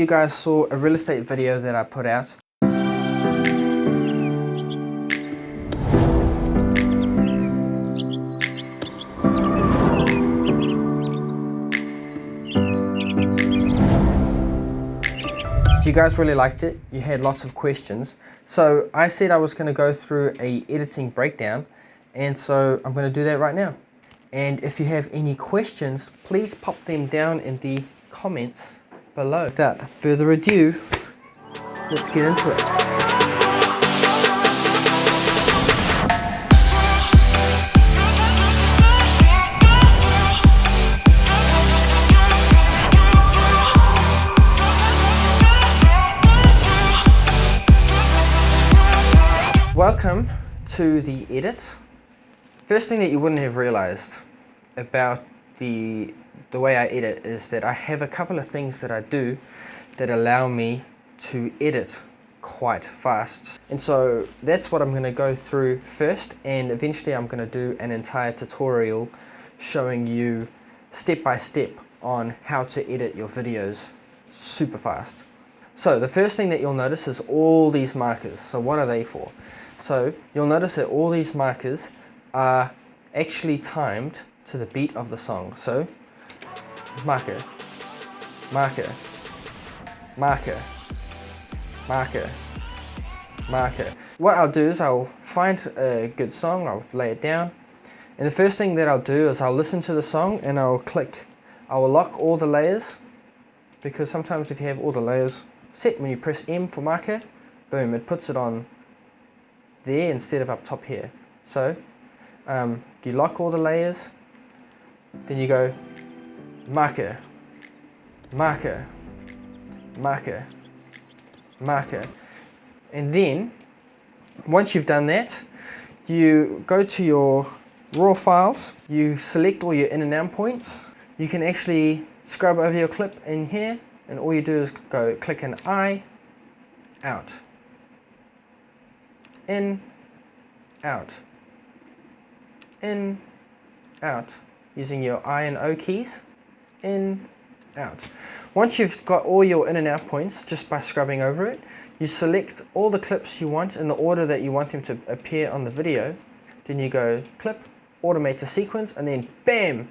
You guys saw a real estate video that I put out. You guys really liked it. You had lots of questions. So I said I was going to go through a editing breakdown, and so I'm going to do that right now. And if you have any questions, please pop them down in the comments below. Without further ado, let's get into it. Welcome to the edit. First thing that you wouldn't have realized about the way I edit is that I have a couple of things that I do that allow me to edit quite fast. And so that's what I'm going to go through first, and eventually I'm going to do an entire tutorial showing you step by step on how to edit your videos super fast. So the first thing that you'll notice is all these markers. So what are they for? So you'll notice that all these markers are actually timed to the beat of the song. So marker, marker, marker, marker, marker. What I'll do is I'll find a good song, I'll lay it down, and the first thing that I'll do is I'll listen to the song and I'll lock all the layers, because sometimes if you have all the layers set, when you press M for marker, boom, it puts it on there instead of up top here. So you lock all the layers, then you go marker, marker, marker, marker, and then once you've done that, you go to your raw files, you select all your in and out points. You can actually scrub over your clip in here, and all you do is go click an I, out, in, out, in, out, using your I and O keys, in, out. Once you've got all your in and out points, just by scrubbing over it, you select all the clips you want in the order that you want them to appear on the video. Then you go clip, automate the sequence, and then bam,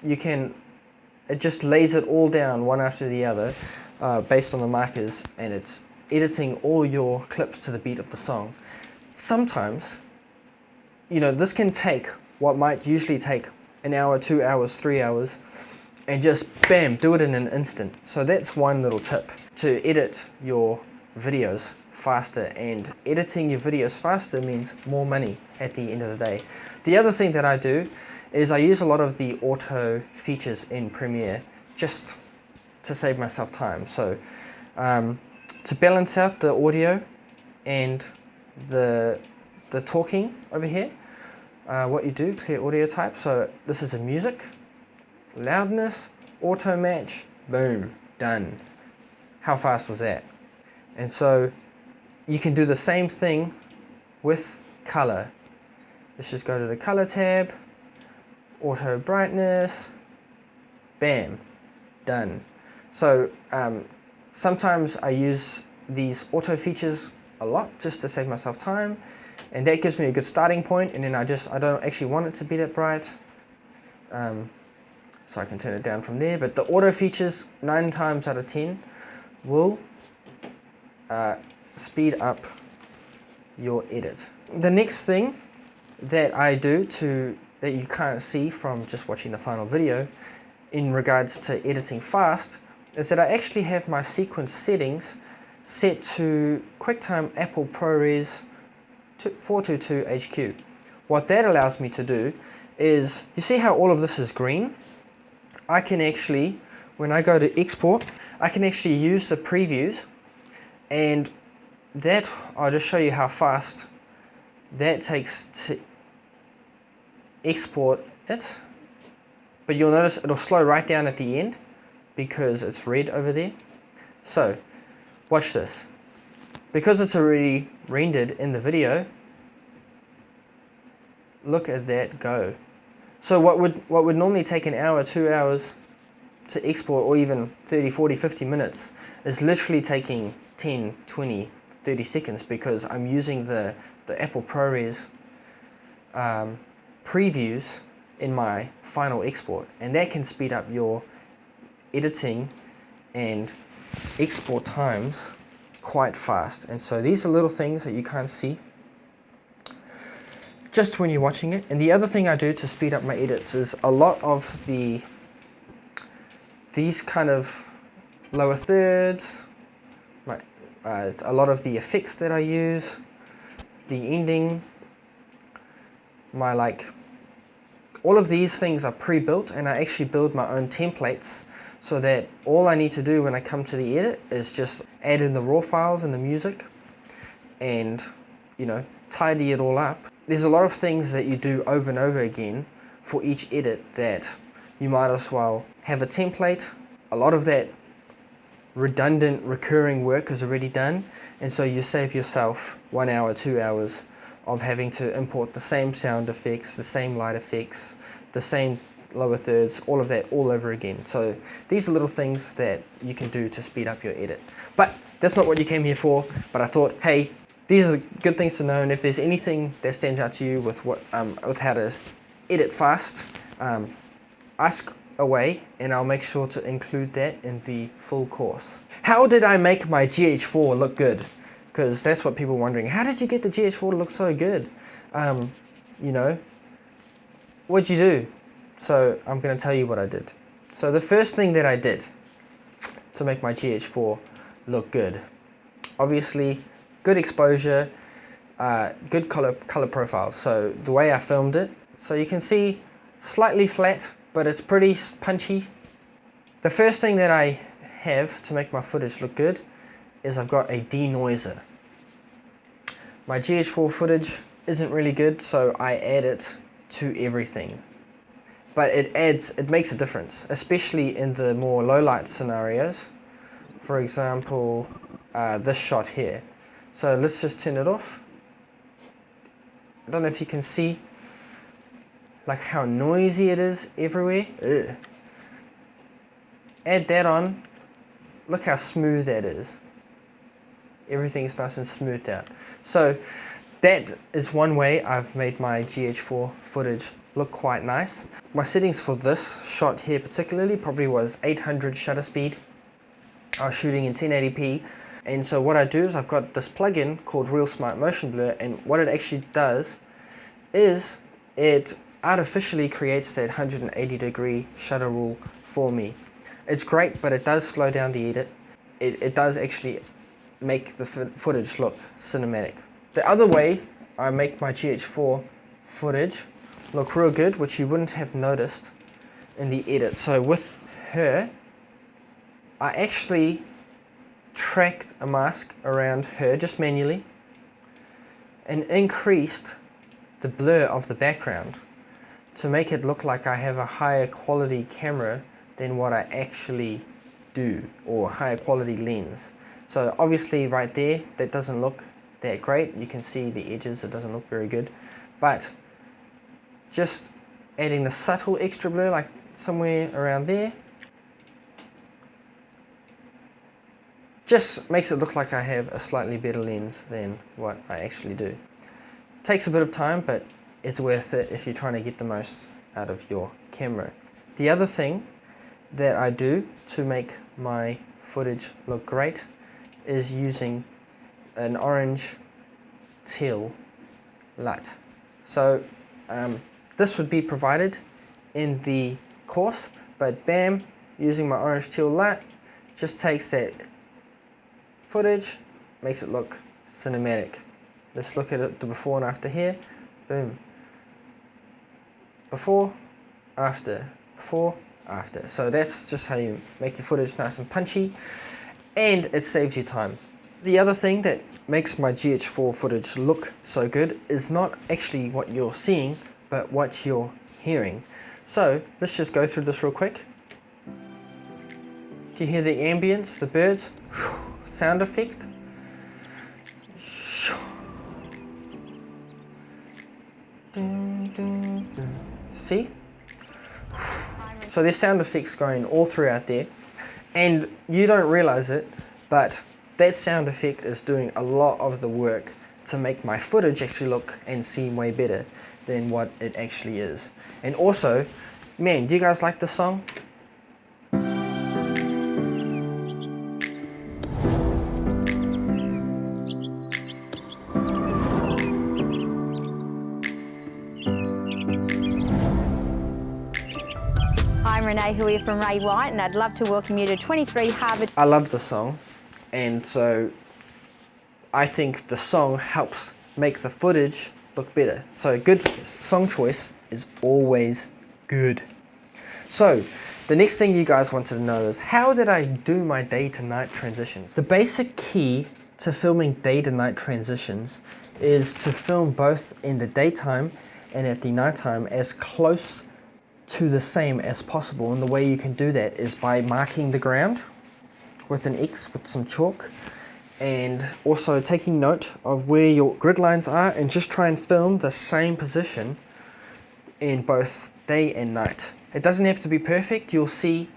it just lays it all down one after the other based on the markers, and it's editing all your clips to the beat of the song. Sometimes, this can take what might usually take an hour, 2 hours, 3 hours, and just bam, do it in an instant. So that's one little tip to edit your videos faster, and editing your videos faster means more money at the end of the day. The other thing that I do is I use a lot of the auto features in Premiere just to save myself time. So to balance out the audio and the talking over here, what you do, clear audio type. So this is a music, loudness, auto match, boom, done. How fast was that? And so you can do the same thing with color. Let's just go to the color tab, auto brightness, bam, done. So sometimes I use these auto features a lot just to save myself time, and that gives me a good starting point, and then I don't actually want it to be that bright, so I can turn it down from there. But the auto features 9 times out of 10 will speed up your edit. The next thing that I do that you can't see from just watching the final video in regards to editing fast is that I actually have my sequence settings set to QuickTime Apple ProRes 422 HQ. What that allows me to do is, you see how all of this is green? I can actually, when I go to export, I can actually use the previews, and that, I'll just show you how fast that takes to export it. But you'll notice it'll slow right down at the end because it's red over there. So watch this. Because it's already rendered in the video, look at that go. So what would normally take an hour, 2 hours to export, or even 30, 40, 50 minutes, is literally taking 10, 20, 30 seconds because I'm using the Apple ProRes previews in my final export, and that can speed up your editing and export times quite fast. And so these are little things that you can't see just when you're watching it. And the other thing I do to speed up my edits is a lot of these kind of lower thirds, a lot of the effects that I use, the ending, all of these things are pre-built, and I actually build my own templates so that all I need to do when I come to the edit is just add in the raw files and the music and, tidy it all up. There's a lot of things that you do over and over again for each edit that you might as well have a template. A lot of that redundant recurring work is already done, and so you save yourself 1 hour, 2 hours of having to import the same sound effects, the same light effects, the same lower thirds, all of that all over again. So these are little things that you can do to speed up your edit. But that's not what you came here for, but I thought, hey, these are good things to know, and if there's anything that stands out to you with how to edit fast, ask away, and I'll make sure to include that in the full course. How did I make my GH4 look good? Because that's what people are wondering. How did you get the GH4 to look so good? What'd you do? So I'm going to tell you what I did. So the first thing that I did to make my GH4 look good, obviously good exposure, good color profiles. So the way I filmed it, so you can see slightly flat, but it's pretty punchy. The first thing that I have to make my footage look good is I've got a denoiser. My GH4 footage isn't really good, so I add it to everything. But it makes a difference, especially in the more low light scenarios. For example, this shot here. So let's just turn it off. I don't know if you can see how noisy it is everywhere. Ugh. Add that on. Look how smooth that is. Everything is nice and smoothed out. So that is one way I've made my GH4 footage look quite nice. My settings for this shot here particularly probably was 800 shutter speed. I was shooting in 1080p, and so what I do is I've got this plugin called Real Smart Motion Blur, and what it actually does is it artificially creates that 180-degree shutter rule for me. It's great, but it does slow down the edit. It does actually make the footage look cinematic. The other way I make my GH4 footage look real good, which you wouldn't have noticed in the edit. So with her, I actually tracked a mask around her just manually and increased the blur of the background to make it look like I have a higher quality camera than what I actually do, or higher quality lens. So obviously right there, that doesn't look that great. You can see the edges, it doesn't look very good. But just adding the subtle extra blur, like somewhere around there, just makes it look like I have a slightly better lens than what I actually do. Takes a bit of time, but it's worth it if you're trying to get the most out of your camera. The other thing that I do to make my footage look great is using an orange teal light. So this would be provided in the course, but bam, using my orange teal light just takes that footage, makes it look cinematic. Let's look at it, the before and after here. Boom. Before, after, before, after. So that's just how you make your footage nice and punchy, and it saves you time. The other thing that makes my GH4 footage look so good is not actually what you're seeing, but what you're hearing. So let's just go through this real quick. Do you hear the ambience, the birds? Sound effect? See? So there's sound effects going all throughout there, and you don't realize it, But that sound effect is doing a lot of the work to make my footage actually look and seem way better than what it actually is. And also, man, do you guys like the song? I'm Renee Huey from Ray White, and I'd love to welcome you to 23 Harvard. I love the song, and so I think the song helps make the footage look better. So a good song choice is always good. So the next thing you guys wanted to know is, how did I do my day to night transitions? The basic key to filming day to night transitions is to film both in the daytime and at the nighttime as close to the same as possible. And the way you can do that is by marking the ground with an X with some chalk, and also taking note of where your grid lines are, and just try and film the same position in both day and night. It doesn't have to be perfect. You'll see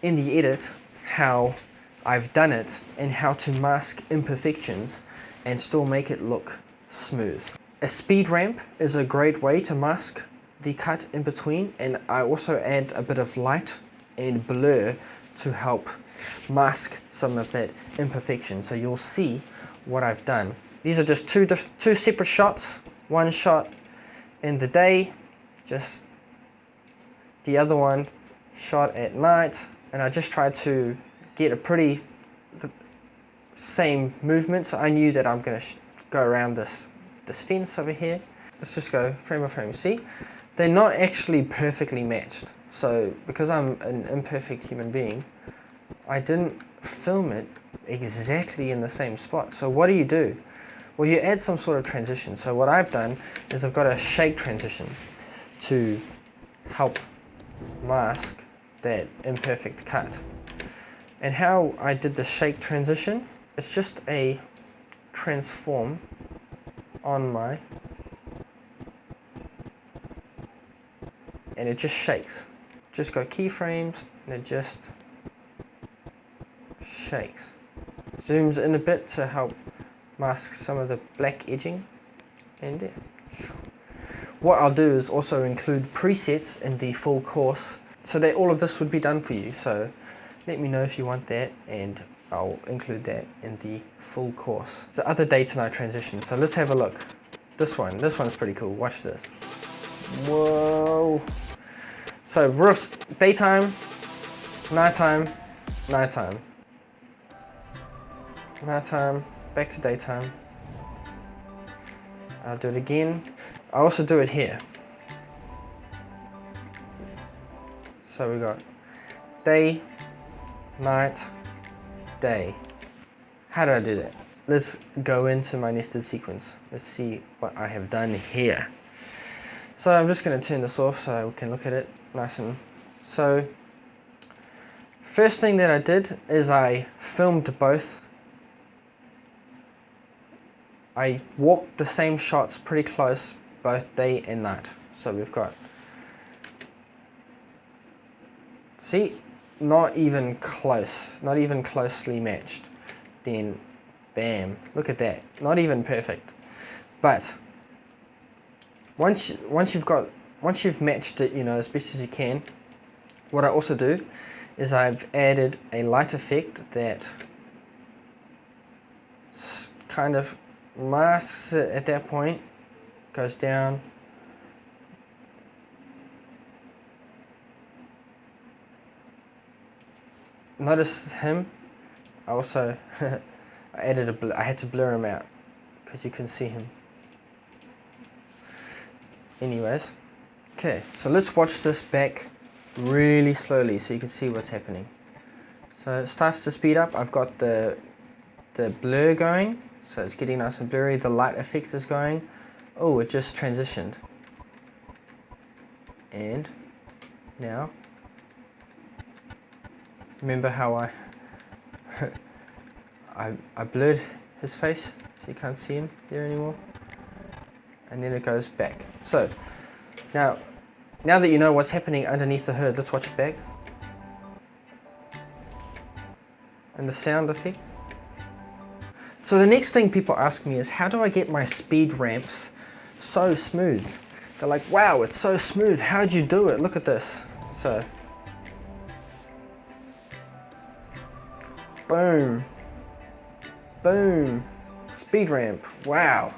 in the edit how I've done it and how to mask imperfections and still make it look smooth. A speed ramp is a great way to mask the cut in between, and I also add a bit of light and blur to help mask some of that imperfection. So you'll see what I've done. These are just two separate shots. One shot in the day, just the other one shot at night, and I just tried to get a pretty same movement. So I knew that I'm going to go around this fence over here. Let's just go frame by frame. See, they're not actually perfectly matched. So because I'm an imperfect human being, I didn't film it exactly in the same spot. So what do? Well, you add some sort of transition. So what I've done is I've got a shake transition to help mask that imperfect cut. And how I did the shake transition, it's just a transform on my, and it just shakes. Just go keyframes and it just shakes. Zooms in a bit to help mask some of the black edging, and there. What I'll do is also include presets in the full course so that all of this would be done for you. So let me know if you want that, and I'll include that in the full course. The other day to night transition. So let's have a look. This one's pretty cool. Watch this. Whoa. So daytime, nighttime, nighttime, nighttime, back to daytime. I'll do it again. I also do it here. So we got day, night, day. How did I do that? Let's go into my nested sequence. Let's see what I have done here. So I'm just going to turn this off so we can look at it nice and. So first thing that I did is I filmed both. I walked the same shots pretty close both day and night. So we've got, see, not even close, not even closely matched. Then bam, look at that, not even perfect. But once you've matched it, as best as you can, what I also do is I've added a light effect that kind of masks it at that point, goes down, notice him. I also I had to blur him out because you couldn't see him. Anyways, okay, so let's watch this back really slowly so you can see what's happening. So it starts to speed up. I've got the blur going, so it's getting nice and blurry. The light effect is going. Oh, it just transitioned. And now, remember how I blurred his face so you can't see him there anymore? And then it goes back. So now that you know what's happening underneath the hood, let's watch it back. And the sound effect, So the next thing people ask me is, how do I get my speed ramps so smooth? They're like, wow, it's so smooth. How'd you do it? Look at this. So, boom, boom, speed ramp. Wow,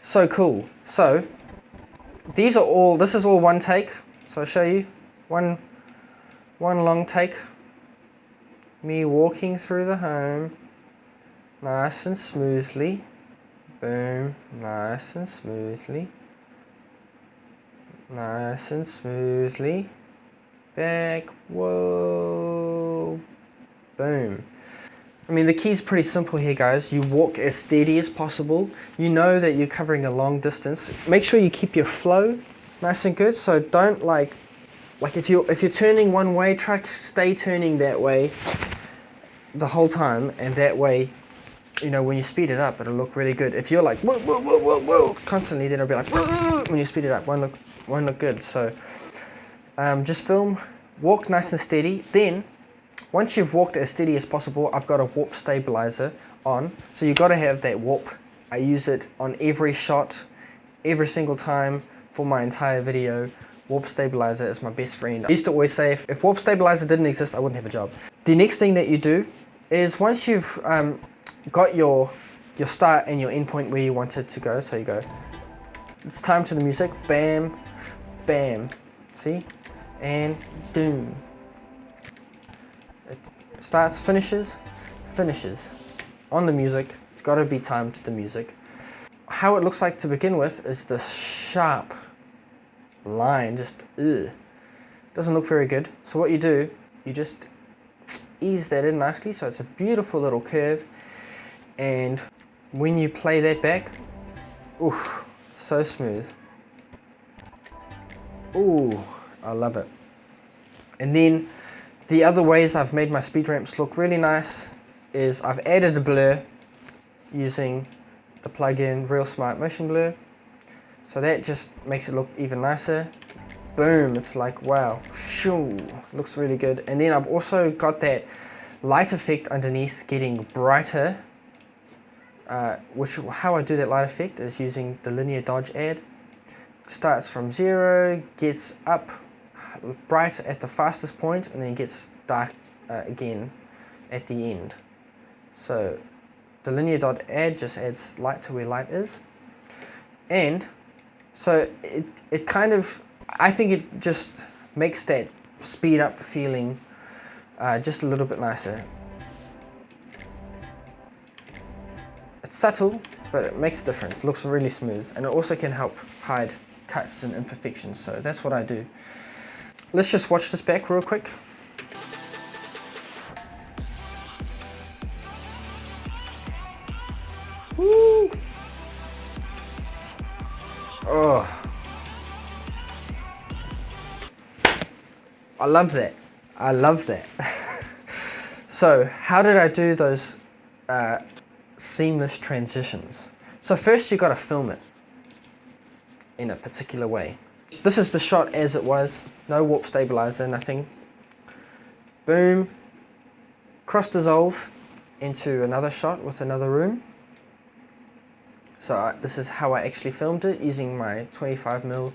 so cool. So this is all one take. So I'll show you one long take. Me walking through the home, nice and smoothly. Boom, nice and smoothly. Nice and smoothly. Back, whoa, boom. I mean, the key's pretty simple here, guys. You walk as steady as possible. You know that you're covering a long distance. Make sure you keep your flow nice and good. So don't like if you're turning one way, try to stay turning that way the whole time, and that way, you know, when you speed it up, it'll look really good. If you're like whoa, whoa, whoa, whoa, whoa constantly, then it'll be like whoa, whoa, when you speed it up, won't look good. So just film, walk nice and steady. Then once you've walked as steady as possible, I've got a warp stabilizer on. So you've got to have that warp. I use it on every shot, every single time for my entire video. Warp stabilizer is my best friend. I used to always say, if warp stabilizer didn't exist, I wouldn't have a job. The next thing that you do is, once you've got your start and your end point where you want it to go, so you go, it's time to the music, bam, bam, see, and doom. It starts, finishes on the music. It's got to be timed to the music. How it looks like to begin with is this sharp line, just doesn't look very good. So what you do, you just ease that in nicely, so it's a beautiful little curve. And when you play that back, ooh, so smooth. Ooh, I love it. And then the other ways I've made my speed ramps look really nice is I've added a blur using the plugin Real Smart Motion Blur. So that just makes it look even nicer. Boom, it's like, wow, shoo, looks really good. And then I've also got that light effect underneath getting brighter. How I do that light effect is using the linear dodge add. Starts from 0, gets up bright at the fastest point, and then gets dark again at the end. So the linear dot add just adds light to where light is. And so it kind of, I think it just makes that speed up feeling just a little bit nicer. It's subtle, but it makes a difference. It looks really smooth, and it also can help hide cuts and imperfections, so that's what I do. Let's just watch this back real quick. Woo! Oh, I love that. I love that. So how did I do those seamless transitions? So first you got to film it in a particular way. This is the shot as it was, no warp stabilizer, nothing. Boom, cross dissolve into another shot with another room. So this is how I actually filmed it, using my 25mm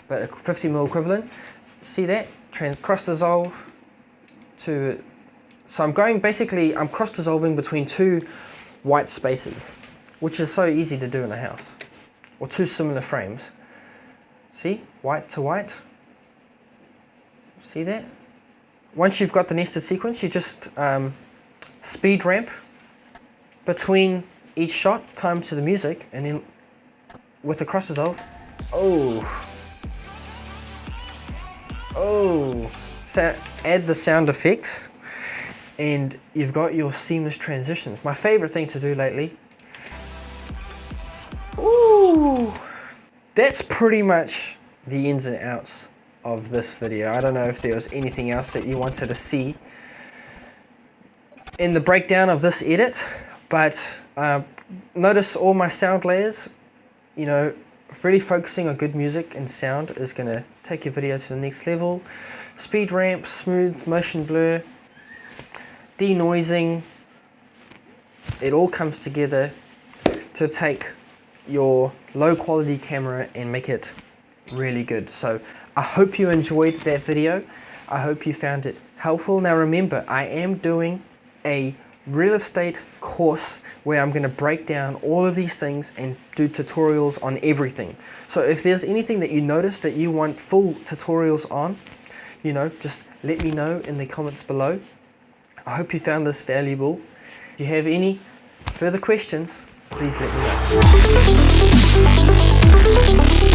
but a 50mm equivalent. See that? Cross dissolve to, so I'm cross dissolving between two white spaces, which is so easy to do in a house, or two similar frames. See, white to white. See that? Once you've got the nested sequence, you just speed ramp between each shot, time to the music, and then with the cross dissolve, so add the sound effects, and you've got your seamless transitions. My favorite thing to do lately. Ooh, that's pretty much the ins and outs of this video. I don't know if there was anything else that you wanted to see in the breakdown of this edit, but notice all my sound layers. You know, really focusing on good music and sound is going to take your video to the next level. Speed ramp, smooth, motion blur, denoising, it all comes together to take your low quality camera and make it really good. So I hope you enjoyed that video. I hope you found it helpful. Now remember, I am doing a real estate course where I'm going to break down all of these things and do tutorials on everything. So if there's anything that you notice that you want full tutorials on, you know, just let me know in the comments below. I hope you found this valuable. If you have any further questions, please let me know.